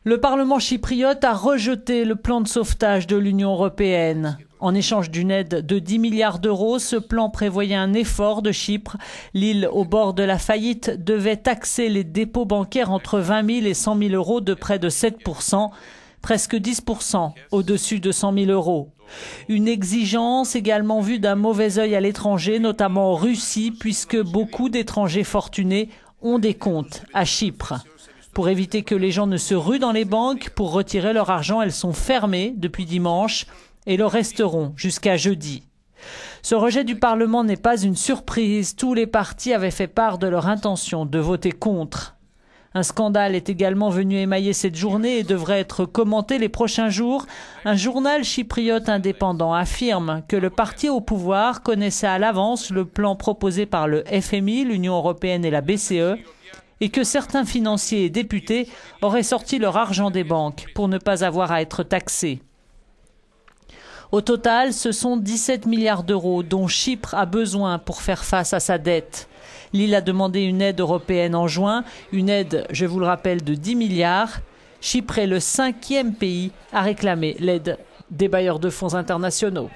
Le Parlement chypriote a rejeté le plan de sauvetage de l'Union européenne. En échange d'une aide de 10 milliards d'euros, ce plan prévoyait un effort de Chypre. L'île au bord de la faillite devait taxer les dépôts bancaires entre 20 000 et 100 000 euros de près de 7%, presque 10% au-dessus de 100 000 euros. Une exigence également vue d'un mauvais œil à l'étranger, notamment en Russie, puisque beaucoup d'étrangers fortunés ont des comptes à Chypre. Pour éviter que les gens ne se ruent dans les banques pour retirer leur argent, elles sont fermées depuis dimanche et le resteront jusqu'à jeudi. Ce rejet du Parlement n'est pas une surprise. Tous les partis avaient fait part de leur intention de voter contre. Un scandale est également venu émailler cette journée et devrait être commenté les prochains jours. Un journal chypriote indépendant affirme que le parti au pouvoir connaissait à l'avance le plan proposé par le FMI, l'Union européenne et la BCE, et que certains financiers et députés auraient sorti leur argent des banques pour ne pas avoir à être taxés. Au total, ce sont 17 milliards d'euros dont Chypre a besoin pour faire face à sa dette. L'île a demandé une aide européenne en juin, une aide, je vous le rappelle, de 10 milliards. Chypre est le 5e pays à réclamer l'aide des bailleurs de fonds internationaux.